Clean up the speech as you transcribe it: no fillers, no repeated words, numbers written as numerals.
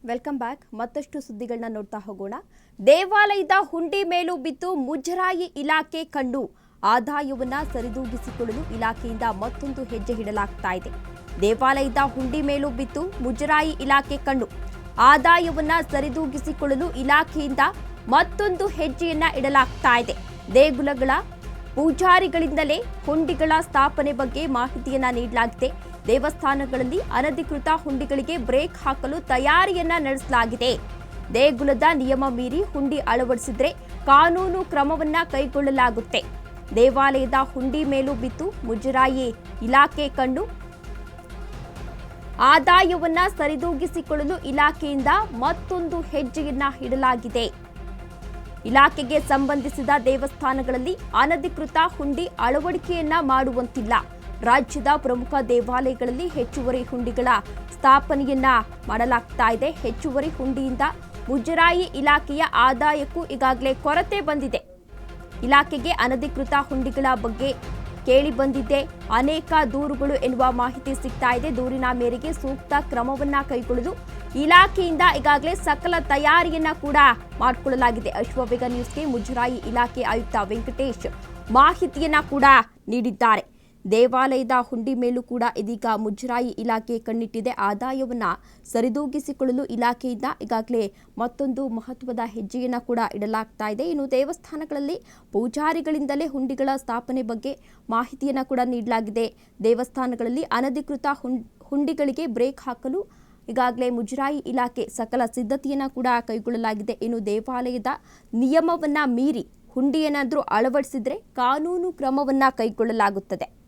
Welcome back. ಮತ್ತಷ್ಟು ಸುದ್ದಿಗಳನ್ನ ನೋಡ್ತಾ ಹೋಗೋಣ. ದೇವಾಲಯದ ಹುಂಡಿ ಮೇಲೂ ಬಿದ್ದು ಮುಜರಾಯಿ ಇಲಾಖೆ ಕಣ್ಣು. ಆದಾಯವನ್ನ ಸರಿದೂಗಿಸಿಕೊಳ್ಳಲು ಇಲಾಖೆಯಿಂದ ಮತ್ತೊಂದು ಹೆಜ್ಜೆ ಇಡಲಾಗ್ತಾ ಇದೆ. ದೇವಾಲಯದ ಹುಂಡಿ ಮೇಲೂ ಬಿದ್ದು ಮುಜರಾಯಿ ಇಲಾಖೆ ಕಣ್ಣು. ಆದಾಯವನ್ನ ಸರಿದೂಗಿಸಿಕೊಳ್ಳಲು ಇಲಾಖೆಯಿಂದ ಮತ್ತೊಂದು ಹೆಜ್ಜೆಯನ್ನ ಇಡಲಾಗ್ತಾ ಇದೆ. ದೇಗುಲಗಳ ಪೂಜಾರಿಗಳಿಂದಲೇ ಹುಂಡಿಗಳ ಸ್ಥಾಪನೆ ಬಗ್ಗೆ ಮಾಹಿತಿಯನ್ನ ನೀಡಲಾಗಿದೆ. ದೇವಸ್ಥಾನಗಳಲ್ಲಿ ಅನಧಿಕೃತ ಹುಂಡಿಗಳಿಗೆ ಬ್ರೇಕ್ ಹಾಕಲು ತಯಾರಿಯನ್ನ ನಡೆಸಲಾಗಿದೆ. ದೇಗುಲದ ನಿಯಮ ಮೀರಿ ಹುಂಡಿ ಅಳವಡಿಸಿದ್ರೆ ಕಾನೂನು ಕ್ರಮವನ್ನ ಕೈಗೊಳ್ಳಲಾಗುತ್ತೆ. ದೇವಾಲಯದ ಹುಂಡಿ ಮೇಲೂ ಬಿದ್ದು ಮುಜರಾಯಿ ಇಲಾಖೆ ಕಣ್ಣು. ಆದಾಯವನ್ನ ಸರಿದೂಗಿಸಿಕೊಳ್ಳಲು ಇಲಾಖೆಯಿಂದ ಮತ್ತೊಂದು ಹೆಜ್ಜೆಯನ್ನ ಇಡಲಾಗಿದೆ. ಇಲಾಖೆಗೆ ಸಂಬಂಧಿಸಿದ ದೇವಸ್ಥಾನಗಳಲ್ಲಿ ಅನಧಿಕೃತ ಹುಂಡಿ ಅಳವಡಿಕೆಯನ್ನ ಮಾಡುವಂತಿಲ್ಲ. ರಾಜ್ಯದ ಪ್ರಮುಖ ದೇವಾಲಯಗಳಲ್ಲಿ ಹೆಚ್ಚುವರಿ ಹುಂಡಿಗಳ ಸ್ಥಾಪನೆಯನ್ನ ಮಾಡಲಾಗ್ತಾ ಇದೆ. ಹೆಚ್ಚುವರಿ ಹುಂಡಿಯಿಂದ ಮುಜರಾಯಿ ಇಲಾಖೆಯ ಆದಾಯಕ್ಕೂ ಈಗಾಗಲೇ ಕೊರತೆ ಬಂದಿದೆ. ಇಲಾಖೆಗೆ ಅನಧಿಕೃತ ಹುಂಡಿಗಳ ಬಗ್ಗೆ ಕೇಳಿ ಬಂದಿದೆ. ಅನೇಕ ದೂರುಗಳು ಎನ್ನುವ ಮಾಹಿತಿ ಸಿಗ್ತಾ ಇದೆ. ದೂರಿನ ಮೇರೆಗೆ ಸೂಕ್ತ ಕ್ರಮವನ್ನ ಕೈಗೊಳ್ಳಲು ಇಲಾಖೆಯಿಂದ ಈಗಾಗಲೇ ಸಕಲ ತಯಾರಿಯನ್ನ ಕೂಡ ಮಾಡಿಕೊಳ್ಳಲಾಗಿದೆ. ಅಶ್ವವೇಗ ನ್ಯೂಸ್ಗೆ ಮುಜರಾಯಿ ಇಲಾಖೆ ಆಯುಕ್ತ ವೆಂಕಟೇಶ್ ಮಾಹಿತಿಯನ್ನ ಕೂಡ ನೀಡಿದ್ದಾರೆ. ದೇವಾಲಯದ ಹುಂಡಿ ಮೇಲೂ ಕೂಡ ಇದೀಗ ಮುಜರಾಯಿ ಇಲಾಖೆ ಕಣ್ಣಿಟ್ಟಿದೆ. ಆದಾಯವನ್ನ ಸರಿದೂಗಿಸಿಕೊಳ್ಳಲು ಇಲಾಖೆಯಿಂದ ಈಗಾಗಲೇ ಮತ್ತೊಂದು ಮಹತ್ವದ ಹೆಜ್ಜೆಯನ್ನ ಕೂಡ ಇಡಲಾಗ್ತಾ ಇದೆ. ಇನ್ನು ದೇವಸ್ಥಾನಗಳಲ್ಲಿ ಪೂಜಾರಿಗಳಿಂದಲೇ ಹುಂಡಿಗಳ ಸ್ಥಾಪನೆ ಬಗ್ಗೆ ಮಾಹಿತಿಯನ್ನ ಕೂಡ ನೀಡಲಾಗಿದೆ. ದೇವಸ್ಥಾನಗಳಲ್ಲಿ ಅನಧಿಕೃತ ಹುಂಡಿಗಳಿಗೆ ಬ್ರೇಕ್ ಹಾಕಲು ಈಗಾಗಲೇ ಮುಜರಾಯಿ ಇಲಾಖೆ ಸಕಲ ಸಿದ್ಧತೆಯನ್ನ ಕೂಡ ಕೈಗೊಳ್ಳಲಾಗಿದೆ. ಇನ್ನು ದೇವಾಲಯದ ನಿಯಮವನ್ನ ಮೀರಿ ಹುಂಡಿಯನ್ನಾದರೂ ಅಳವಡಿಸಿದ್ರೆ ಕಾನೂನು ಕ್ರಮವನ್ನ ಕೈಗೊಳ್ಳಲಾಗುತ್ತದೆ.